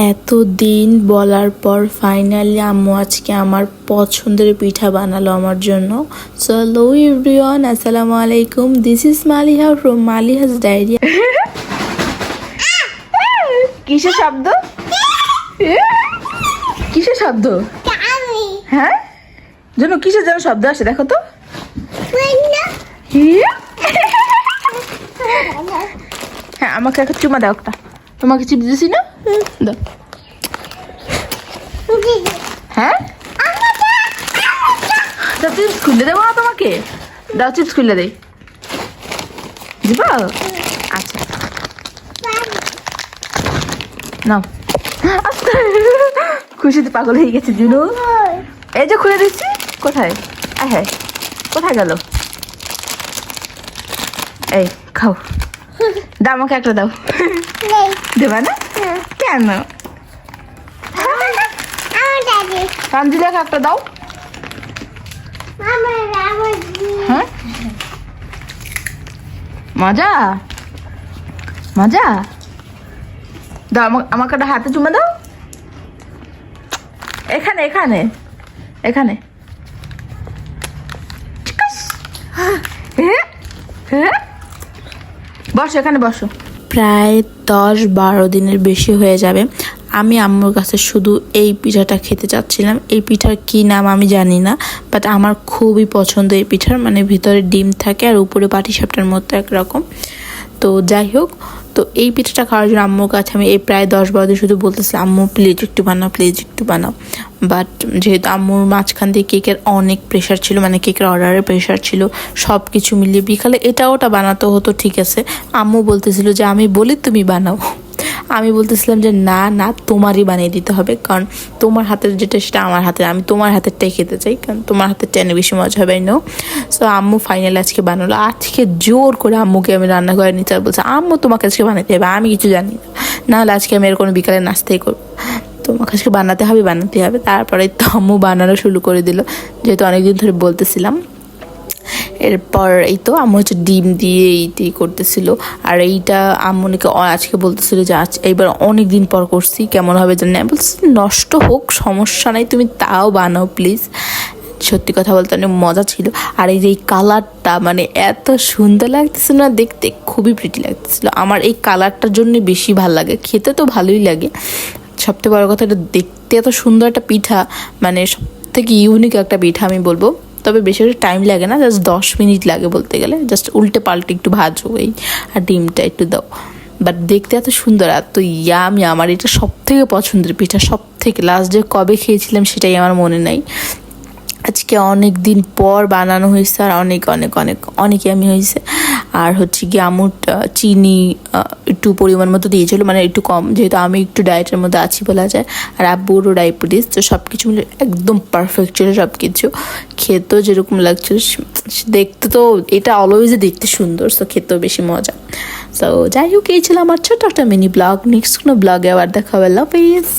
এতদিন বলার পর ফাইনালি আম্মু আজকে আমার পছন্দের পিঠা বানালো আমার জন্য। সো হ্যালো এভরিওয়ান, আসসালামু আলাইকুম। This is Maliha from Maliha's diary. কিসের শব্দ? কিসের শব্দ? হ্যাঁ যেন কিসের যেন শব্দ আসে, দেখো তো। হ্যাঁ আমাকে একটা চুমা দাও একটা। তোমাকে চিপস দিছি না? দাও। হ্যাঁ চিপস খুলে দেবো না তোমাকে? দাও চিপস খুলে দেই, দিব। আচ্ছা নাও। খুশিতে পাগল হয়ে গেছে জুনু। এই যে খুলে দিচ্ছি। কোথায়? হ্যাঁ কোথায় গেল? এই খাও, দাও আমাকে একটা দাও। দেবা না কেন? কাঞ্জিলাকে একটা দাও। হ্যাঁ মজা মজা। দাও আমাকে একটা হাতে চুমা দাও। এখানে এখানে এখানে। বসো এখানে বসো। প্রায় 10-12 দিনের বেশি হয়ে যাবে আমি আম্মুর কাছে শুধু এই পিঠাটা খেতে চাচ্ছিলাম। এই পিঠার কি নাম আমি জানি না, বাট আমার খুবই পছন্দ এই পিঠার। মানে ভিতরে ডিম থাকে আর উপরে পাটিসাপটার মতো একরকম। তো যাই হোক, তো এই পিঠাটা খাওয়ার জন্য আম্মুর কাছে আমি এই প্রায় 10-12 দিন শুধু বলতেছি আম্মু প্লিজ একটু বানাও, প্লিজ একটু বানাও। বাট যেহেতু আম্মুর মাঝখান দিয়ে কেকের অনেক প্রেশার ছিল, মানে কেকের অর্ডারের প্রেশার ছিল, সব কিছু মিলিয়ে বিকালে এটা ওটা বানাতে হতো, ঠিক আছে। আম্মু বলতেছিল যে আমি বলি তুমি বানাও। আমি বলতেছিলাম যে না না, তোমারই বানিয়ে দিতে হবে, কারণ তোমার হাতের যেটা সেটা আমার হাতে, আমি তোমার হাতেরটাই খেতে চাই, কারণ তোমার হাতের টেনে বেশি মজা হবে। নো সো আম্মু ফাইনালি আজকে বানালো। আজকে জোর করে আম্মুকে আমি রান্নাঘরে নিতে বলছি, আম্মু তোমাকে আজকে বানাতে হবে, আমি কিছু জানি না, নাহলে আজকে আমি এরকম বিকালে নাস্তাই করবো, তোমাকে আজকে বানাতে হবে। তারপরে তো আম্মু বানানো শুরু করে দিল, যেহেতু অনেকদিন ধরে বলতেছিলাম। এরপর এই তো আম্মু হচ্ছে ডিম দিয়ে এইটাই করতেছিল। আর এইটা আম্মুনিকে আজকে বলতেছিল যে এইবার অনেক দিন পর করছি, কেমন হবে জানি না। বলছি নষ্ট হোক সমস্যা নাই, তুমি তাও বানাও প্লিজ। সত্যি কথা বলতে অনেক মজা ছিল। আর এই যে এই কালারটা মানে এত সুন্দর লাগতেছিল না দেখতে, খুবই প্রিটি লাগতেছিল। আমার এই কালারটার জন্য বেশি ভালো লাগে, খেতে তো ভালোই লাগে। সবথেকে বড় কথা, এটা দেখতে এত সুন্দর একটা পিঠা, মানে সব থেকে ইউনিক একটা পিঠা আমি বলবো। তবে বেশি একটা টাইম লাগে না, জাস্ট 10 মিনিট লাগে বলতে গেলে। জাস্ট উল্টে পাল্টে একটু ভাজো এই, আর ডিমটা একটু দাও। বাট দেখতে এত সুন্দর, এত ইয়ামি। আমার এটা সব থেকে পছন্দের পিঠা, সব থেকে। লাস্ট যে কবে খেয়েছিলাম সেটাই আমার মনে নাই। আজকে অনেক দিন পর বানানো হয়েছে, আর অনেক অনেক অনেক অনেক ইয়ামি হয়েছে। আর হচ্ছে কি আম্মুর চিনি একটু পরিমাণ মতো দিয়েছিল, মানে একটু কম, যেহেতু আমি একটু ডায়েটের মধ্যে আছি বলা যায়। আর আব্বুরও ডায়াবেটিস, তো সব কিছু মিলে একদম পারফেক্ট ছিল সব কিছু। খেতেও যেরকম লাগছিল, দেখতে তো এটা অলওয়েজ দেখতে সুন্দর, সো খেতেও বেশি মজা। সো যাই হোক, এই ছিল আমার ছোট্ট একটা মিনি ব্লগ। নেক্সট কোনো ব্লগে আবার দেখা হবে। আল্লাহ হাফেজ।